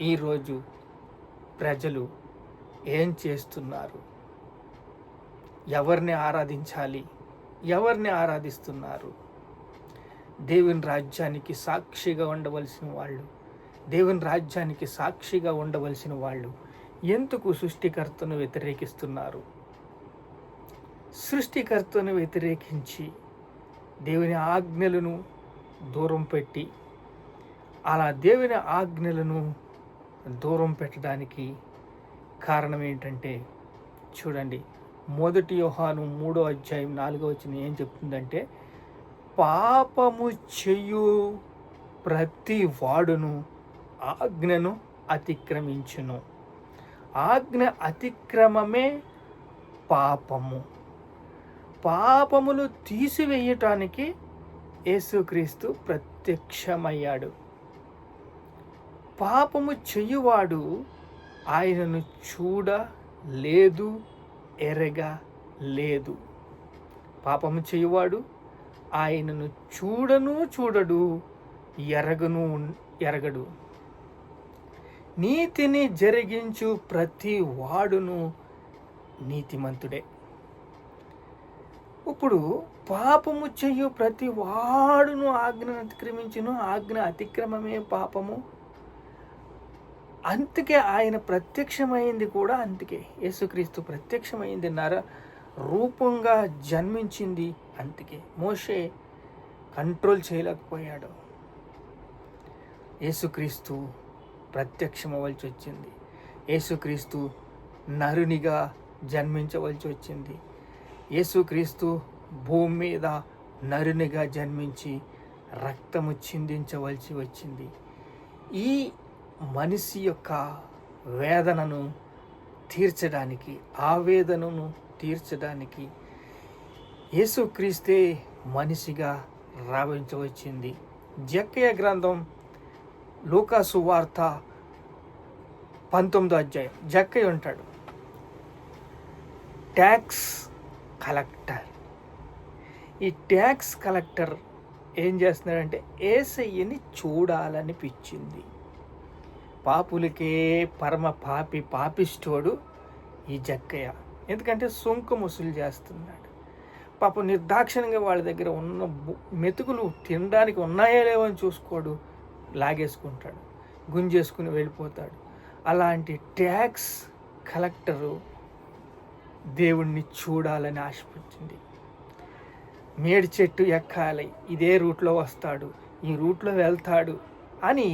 ఈరోజు ప్రజలు ఏం చేస్తున్నారు, ఎవరిని ఆరాధించాలి, ఎవరిని ఆరాధిస్తున్నారు? దేవుని రాజ్యానికి సాక్షిగా ఉండవలసిన వాళ్ళు, దేవుని రాజ్యానికి సాక్షిగా ఉండవలసిన వాళ్ళు ఎందుకు సృష్టికర్తను వ్యతిరేకిస్తున్నారు? సృష్టికర్తను వ్యతిరేకించి దేవుని ఆజ్ఞలను దూరం పెట్టి, అలా దేవుని ఆజ్ఞలను దూరం పెట్టడానికి కారణం ఏంటంటే, చూడండి, 1 యోహాను 3:4 ఏం చెప్తుందంటే, పాపము చేయు ప్రతి వాడును ఆజ్ఞను అతిక్రమించును. ఆజ్ఞ అతిక్రమమే పాపము. పాపములు తీసివేయటానికి యేసుక్రీస్తు ప్రత్యక్షమయ్యాడు. పాపము చెయ్యువాడు ఆయనను చూడలేదు, ఎరగలేదు. పాపము చెయ్యువాడు ఆయనను చూడడు, ఎరగడు. నీతిని జరిగించు ప్రతి వాడును నీతిమంతుడే. ఇప్పుడు పాపము చెయ్యు ప్రతి వాడును ఆజ్ఞను అతిక్రమించును. ఆజ్ఞ అతిక్రమమే పాపము. అందుకే ఆయన ప్రత్యక్షమైంది కూడా, అందుకే యేసుక్రీస్తు ప్రత్యక్షమైంది, నర రూపంగా జన్మించింది. అందుకే మోషే కంట్రోల్ చేయలేకపోయాడు, యేసుక్రీస్తు ప్రత్యక్షమవలసి వచ్చింది. యేసుక్రీస్తు నరునిగా జన్మించవలసి వచ్చింది. యేసుక్రీస్తు భూమి మీద నరునిగా జన్మించి రక్తము చిందించవలసి వచ్చింది. ఈ మనిషి యొక్క వేదనను తీర్చడానికి, ఆవేదనను తీర్చడానికి యేసుక్రీస్తే మనిషిగా రావించవచ్చింది. జక్కయ్య గ్రంథం, లూకాసు వార్త 19 జక్కయ్య ఉంటాడు, ట్యాక్స్ కలెక్టర్. ఈ ట్యాక్స్ కలెక్టర్ ఏం చేస్తున్నాడంటే, యేసయ్యని చూడాలనిపించింది. పాపులకే పరమ పాపిష్టోడు ఈ జక్కయ్య. ఎందుకంటే సుంకం వసూలు చేస్తున్నాడు. పాపం నిర్దాక్షిణ్యంగా వాళ్ళ దగ్గర ఉన్న మెతుకులు తినడానికి ఉన్నాయో లేవో అని చూసుకోడు, లాగేసుకుంటాడు, గుంజేసుకుని వెళ్ళిపోతాడు. అలాంటి ట్యాక్స్ కలెక్టరు దేవుణ్ణి చూడాలని ఆశపడుతుంది. మేడి చెట్టు ఎక్కాలి, ఇదే రూట్లో వస్తాడు, ఈ రూట్లో వెళ్తాడు అని